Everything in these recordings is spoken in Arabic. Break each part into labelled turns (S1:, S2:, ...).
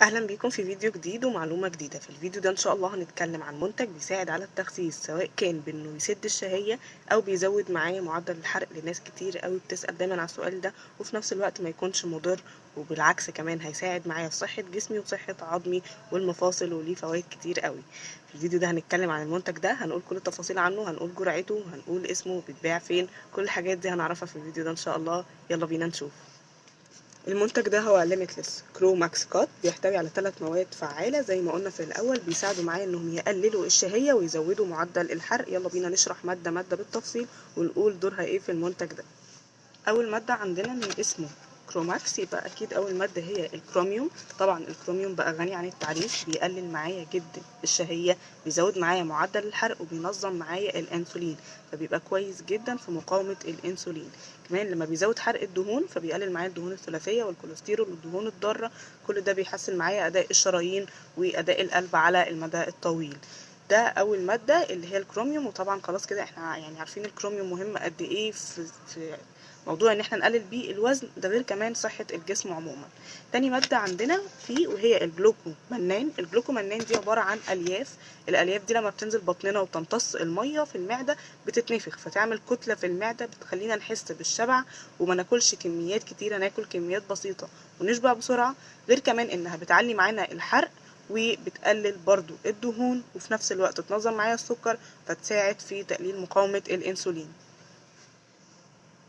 S1: اهلا بيكم في فيديو جديد ومعلومة جديدة. في الفيديو ده ان شاء الله هنتكلم عن منتج بيساعد على التخسيس، سواء كان بانه يسد الشهية او بيزود معايا معدل الحرق. لناس كتير قوي بتسأل دايما على السؤال ده، وفي نفس الوقت ما يكونش مضر، وبالعكس كمان هيساعد معايا في صحة جسمي وصحة عظمي والمفاصل، وليه فوائد كتير قوي. في الفيديو ده هنتكلم عن المنتج ده، هنقول كل التفاصيل عنه، هنقول جرعته، هنقول اسمه، بيتباع فين، كل الحاجات دي هنعرفها في الفيديو ده ان شاء الله. يلا بينا نشوف. المنتج ده هو ليميتلس كرو ماكس كات، بيحتوي على 3 مواد فعالة زي ما قلنا في الأول، بيساعدوا معايا إنهم يقللوا الشهية ويزودوا معدل الحرق. يلا بينا نشرح مادة مادة بالتفصيل ونقول دورها إيه في المنتج ده. أول مادة عندنا من اسمه كروماكس، يبقى أكيد أول مادة هي الكروميوم. طبعا الكروميوم بقى غني عن التعريف، بيقلل معايا جدا الشهية، بيزود معايا معدل الحرق، وبينظم معايا الأنسولين، فبيبقى كويس جدا في مقاومة الأنسولين. كمان لما بيزود حرق الدهون فبيقلل معايا الدهون الثلاثية والكوليسترول والدهون الضارة، كل ده بيحسن معايا أداء الشرايين وأداء القلب على المدى الطويل. ده أول مادة اللي هي الكروميوم. وطبعا خلاص كده احنا يعني عارفين الكروميوم مهم قد ايه في موضوع ان احنا نقلل بيه الوزن ده، غير كمان صحة الجسم عموما. تاني مادة عندنا فيه وهي الجلوكومنان. الجلوكومنان دي عبارة عن الياف. الالياف دي لما بتنزل بطننا وتمتص المية في المعدة بتتنفخ، فتعمل كتلة في المعدة بتخلينا نحس بالشبع وما ناكلش كميات كتيرة، ناكل كميات بسيطة ونشبع بسرعة. غير كمان انها بتعلي معانا الحرق وبتقلل برضو الدهون، وفي نفس الوقت تنظم معايا السكر، فتساعد في تقليل مقاومة الانسولين.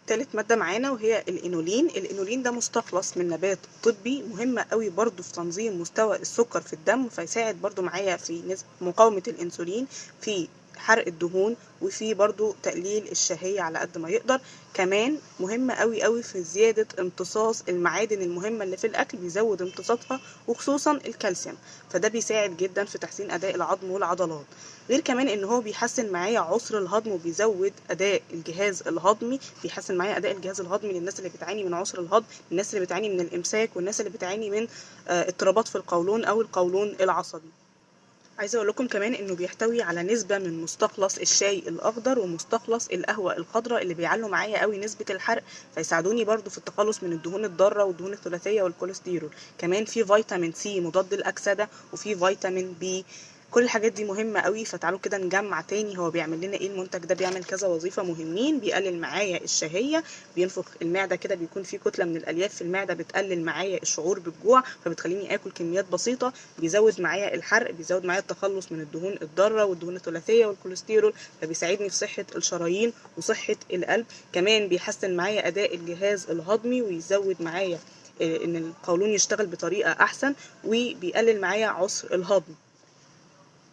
S1: تالت مادة معانا وهي الانولين. الانولين ده مستخلص من نبات طبي، مهم قوي برضو في تنظيم مستوى السكر في الدم، فيساعد برضو معايا في مقاومة الانسولين، في حرق الدهون، وفي برضو تقليل الشهية على قد ما يقدر. كمان مهم قوي قوي في زيادة امتصاص المعادن المهمة اللي في الأكل، بيزود امتصاصها وخصوصا الكالسيوم، فده بيساعد جدا في تحسين أداء العظم والعضلات. غير كمان ان هو بيحسن معايا عسر الهضم وبيزود أداء الجهاز الهضمي، بيحسن معايا أداء الجهاز الهضمي للناس اللي بتعاني من عسر الهضم، الناس اللي بتعاني من الإمساك، والناس اللي بتعاني من اضطرابات في القولون أو القولون العصبي. عايزه اقول لكم كمان انه بيحتوي على نسبه من مستخلص الشاي الاخضر ومستخلص القهوه الخضراء، اللي بيعلوا معايا قوي نسبه الحرق، فيساعدوني برضو في التخلص من الدهون الضاره والدهون الثلاثيه والكوليسترول. كمان في فيتامين سي مضاد الاكسده، وفي فيتامين بي. كل الحاجات دي مهمه قوي. فتعالوا كده نجمع تاني هو بيعمل لنا ايه. المنتج ده بيعمل كذا وظيفه مهمين: بيقلل معايا الشهيه، بينفخ المعده كده، بيكون في كتله من الالياف في المعده بتقلل معايا الشعور بالجوع فبتخليني اكل كميات بسيطه، بيزود معايا الحرق، بيزود معايا التخلص من الدهون الضاره والدهون الثلاثيه والكوليسترول، فبيساعدني في صحه الشرايين وصحه القلب. كمان بيحسن معايا اداء الجهاز الهضمي، ويزود معايا ان القولون يشتغل بطريقه احسن، وبيقلل معايا عسر الهضم.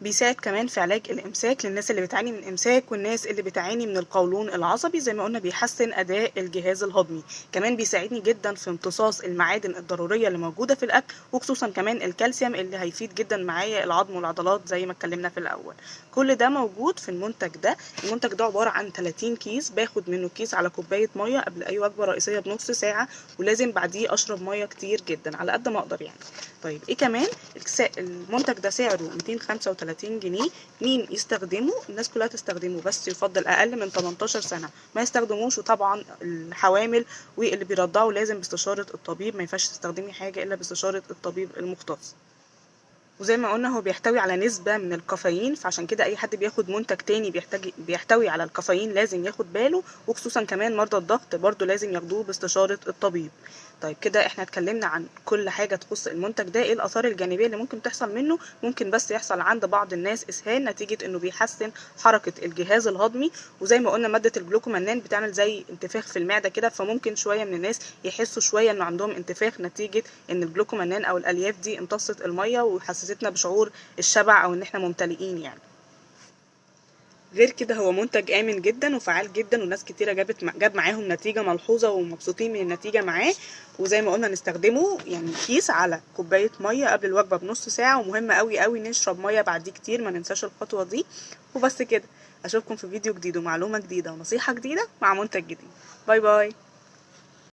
S1: بيساعد كمان في علاج الامساك للناس اللي بتعاني من امساك، والناس اللي بتعاني من القولون العصبي. زي ما قلنا بيحسن اداء الجهاز الهضمي. كمان بيساعدني جدا في امتصاص المعادن الضروريه اللي موجوده في الاكل، وخصوصا كمان الكالسيوم اللي هيفيد جدا معايا العظم والعضلات زي ما اتكلمنا في الاول. كل ده موجود في المنتج ده. المنتج ده عباره عن 30 كيس، باخد منه كيس على كوبايه ميه قبل اي وجبه رئيسيه بنص ساعه، ولازم بعديه اشرب ميه كتير جدا على قد ما اقدر يعني. طيب ايه كمان؟ المنتج ده سعره 235 جنيه. مين يستخدمه؟ الناس كلها تستخدمه، بس يفضل اقل من 18 سنه ما يستخدموش. وطبعا الحوامل واللي بيرضعوا لازم باستشاره الطبيب، ما ينفعش تستخدمي حاجه الا باستشاره الطبيب المختص. وزي ما قلنا هو بيحتوي على نسبة من الكافيين، فعشان كده أي حد بياخد منتج تاني بيحتوي على الكافيين لازم ياخد باله، وخصوصا كمان مرضى الضغط برضو لازم ياخدوه باستشارة الطبيب. طيب كده احنا اتكلمنا عن كل حاجة تخص المنتج ده. ايه الآثار الجانبية اللي ممكن تحصل منه؟ ممكن بس يحصل عند بعض الناس إسهال نتيجة إنه بيحسن حركة الجهاز الهضمي، وزي ما قلنا مادة الجلوكومنان بتعمل زي انتفاخ في المعدة كده، فممكن شوية من الناس يحسوا شوية إنه عندهم انتفاخ نتيجة إن الجلوكومنان أو الألياف دي امتصت المية وحسستنا بشعور الشبع او ان احنا ممتلئين يعني. غير كده هو منتج امن جدا وفعال جدا، وناس كتيره جاب معاهم نتيجه ملحوظه ومبسوطين من النتيجه معاه. وزي ما قلنا نستخدمه يعني كيس على كوبايه ميه قبل الوجبه بنص ساعه، ومهم قوي قوي نشرب ميه بعديه كتير، ما ننساش الخطوه دي. وبس كده، اشوفكم في فيديو جديد ومعلومه جديده ونصيحه جديده مع منتج جديد. باي باي.